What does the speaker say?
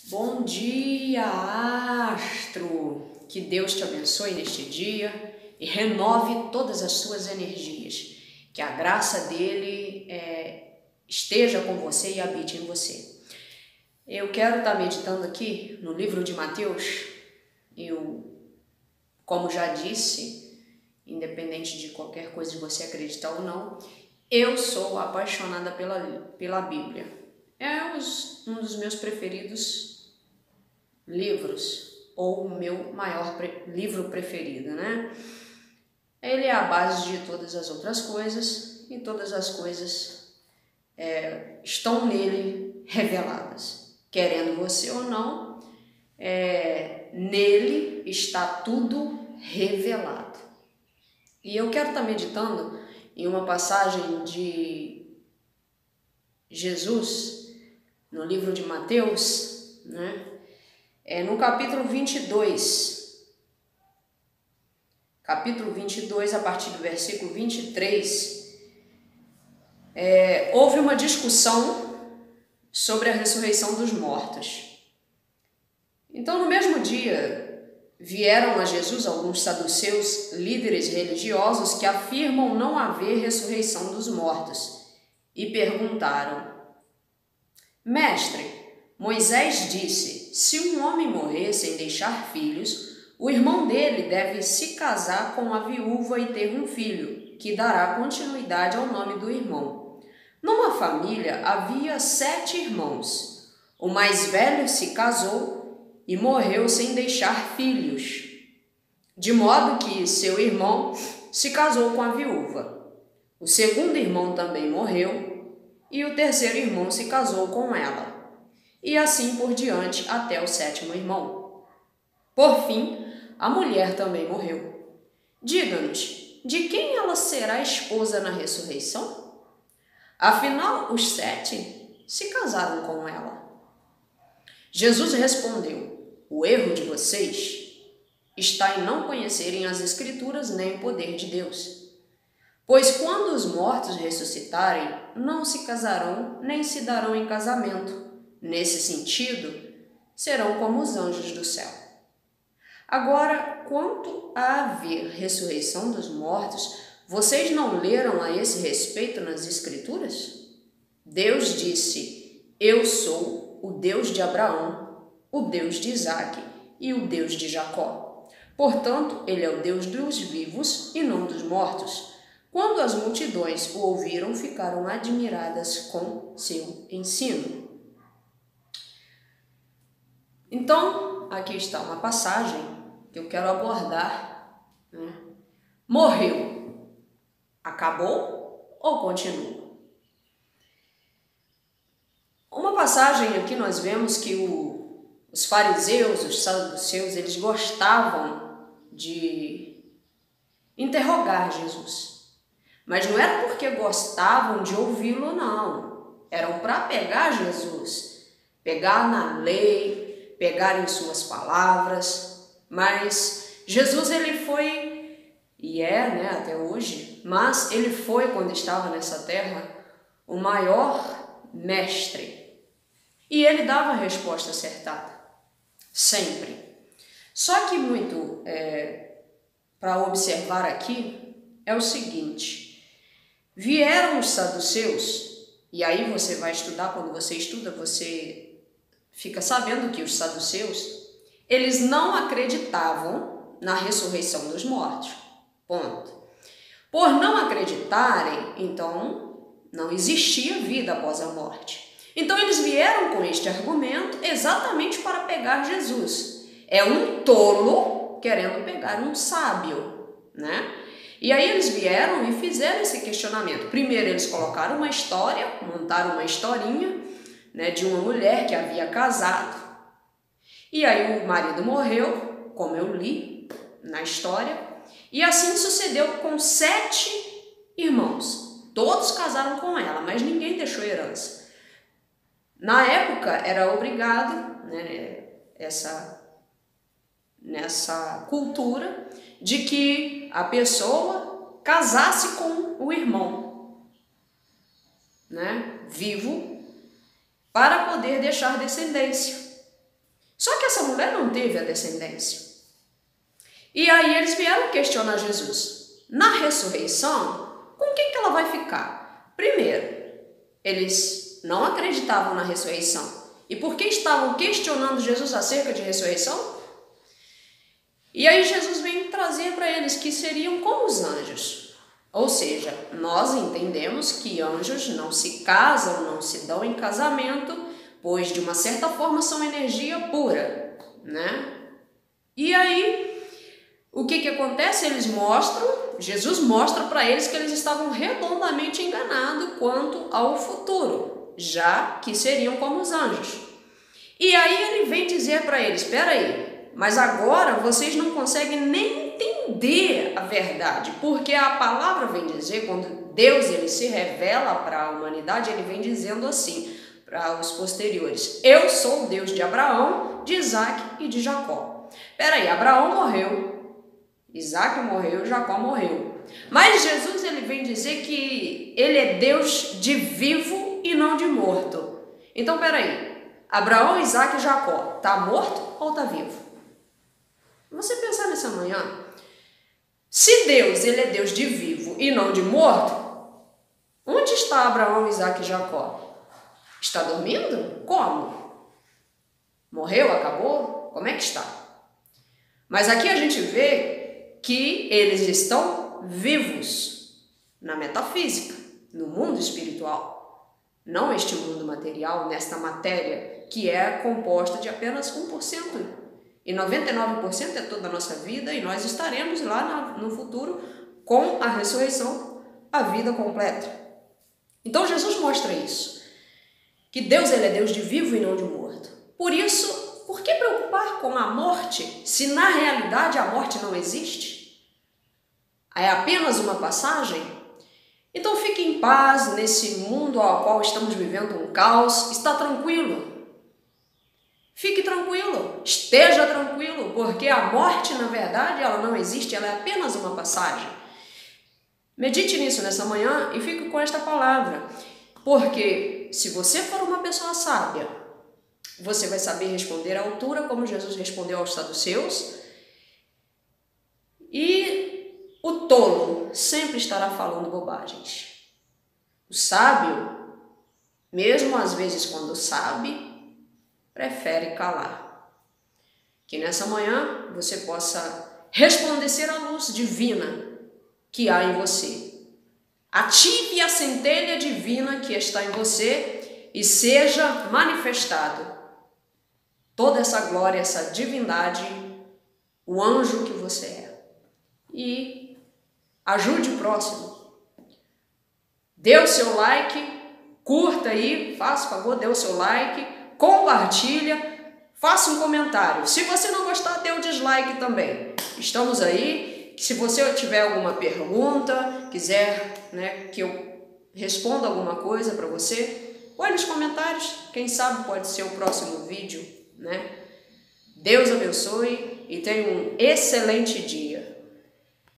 Bom dia, astro! Que Deus te abençoe neste dia e renove todas as suas energias. Que a graça dele esteja com você e habite em você. Eu quero estar meditando aqui no livro de Mateus. Como já disse, independente de qualquer coisa de você acreditar ou não, eu sou apaixonada pela Bíblia. É um dos meus preferidos livros, ou o meu maior livro preferido, né? Ele é a base de todas as outras coisas, e todas as coisas estão nele reveladas. Querendo você ou não, nele está tudo revelado. E eu quero estar meditando em uma passagem de Jesus, no livro de Mateus, né? No capítulo 22, a partir do versículo 23, houve uma discussão sobre a ressurreição dos mortos. Então, no mesmo dia, vieram a Jesus alguns saduceus, líderes religiosos, que afirmam não haver ressurreição dos mortos, e perguntaram: Mestre, Moisés disse, se um homem morrer sem deixar filhos, o irmão dele deve se casar com a viúva e ter um filho, que dará continuidade ao nome do irmão. Numa família havia 7 irmãos. O mais velho se casou e morreu sem deixar filhos, de modo que seu irmão se casou com a viúva. O segundo irmão também morreu e o terceiro irmão se casou com ela. E assim por diante até o 7º irmão. Por fim, a mulher também morreu. Diga-nos, de quem ela será esposa na ressurreição? Afinal, os 7 se casaram com ela. Jesus respondeu: o erro de vocês está em não conhecerem as Escrituras nem o poder de Deus. Pois quando os mortos ressuscitarem, não se casarão nem se darão em casamento. Nesse sentido, serão como os anjos do céu. Agora, quanto a haver ressurreição dos mortos, vocês não leram a esse respeito nas Escrituras? Deus disse: eu sou o Deus de Abraão, o Deus de Isaque e o Deus de Jacó. Portanto, ele é o Deus dos vivos e não dos mortos. Quando as multidões o ouviram, ficaram admiradas com seu ensino. Então, aqui está uma passagem que eu quero abordar. Morreu, acabou ou continua? Uma passagem aqui nós vemos que os fariseus, os saduceus, eles gostavam de interrogar Jesus. Mas não era porque gostavam de ouvi-lo, não. Eram para pegar Jesus, pegar na lei, pegar em suas palavras. Mas Jesus, ele foi, e até hoje, mas ele foi, quando estava nessa terra, o maior mestre. E ele dava a resposta acertada, sempre. Só que muito para observar aqui é o seguinte: vieram os saduceus, e aí você vai estudar, quando você estuda, você fica sabendo que os saduceus, eles não acreditavam na ressurreição dos mortos. Ponto. Por não acreditarem, então, não existia vida após a morte. Então, eles vieram com este argumento exatamente para pegar Jesus. É um tolo querendo pegar um sábio, né? E aí eles vieram e fizeram esse questionamento. Primeiro, eles colocaram uma história, montaram uma historinha, de uma mulher que havia casado, e aí o marido morreu, como eu li na história, e assim sucedeu com 7 irmãos. Todos casaram com ela, mas ninguém deixou herança. Na época era obrigado, nessa cultura, de que a pessoa casasse com o irmão, vivo, para poder deixar descendência. Só que essa mulher não teve a descendência. E aí eles vieram questionar Jesus. Na ressurreição, com quem que ela vai ficar? Primeiro, eles não acreditavam na ressurreição. E por que estavam questionando Jesus acerca de ressurreição? E aí Jesus vem trazer para eles que seriam como os anjos. Ou seja, nós entendemos que anjos não se casam, não se dão em casamento, pois de uma certa forma são energia pura, né? E aí, o que acontece? Jesus mostra para eles que eles estavam redondamente enganados quanto ao futuro, já que seriam como os anjos. E aí ele vem dizer para eles, espera aí, mas agora vocês não conseguem nem entender a verdade, porque a palavra vem dizer, quando Deus ele se revela para a humanidade, ele vem dizendo assim, para os posteriores, eu sou o Deus de Abraão, de Isaac e de Jacó. Espera aí, Abraão morreu, Isaac morreu, Jacó morreu. Mas Jesus ele vem dizer que ele é Deus de vivo e não de morto. Então, espera aí, Abraão, Isaac e Jacó, está morto ou está vivo? Você pensar nessa manhã, se Deus ele é Deus de vivo e não de morto, onde está Abraão, Isaac e Jacó? Está dormindo? Como? Morreu? Acabou? Como é que está? Mas aqui a gente vê que eles estão vivos na metafísica, no mundo espiritual, não este mundo material, nesta matéria que é composta de apenas 1%. E 99% é toda a nossa vida e nós estaremos lá no futuro com a ressurreição, a vida completa. Então Jesus mostra isso, que Deus ele é Deus de vivo e não de morto. Por isso, por que preocupar com a morte se na realidade a morte não existe? É apenas uma passagem? Então fique em paz nesse mundo ao qual estamos vivendo um caos, está tranquilo. Fique tranquilo, esteja tranquilo, porque a morte, na verdade, ela não existe, ela é apenas uma passagem. Medite nisso nessa manhã e fique com esta palavra, porque se você for uma pessoa sábia, você vai saber responder à altura como Jesus respondeu aos saduceus, e o tolo sempre estará falando bobagens. O sábio, mesmo às vezes quando sabe, prefere calar. Que nessa manhã você possa resplandecer a luz divina que há em você. Ative a centelha divina que está em você e seja manifestado toda essa glória, essa divindade, o anjo que você é. E ajude o próximo. Dê o seu like, curta aí, faça o favor, dê o seu like, compartilha, faça um comentário. Se você não gostar, dê o dislike também. Estamos aí. Se você tiver alguma pergunta, quiser, que eu responda alguma coisa para você, põe nos comentários. Quem sabe pode ser o próximo vídeo, Deus abençoe e tenha um excelente dia.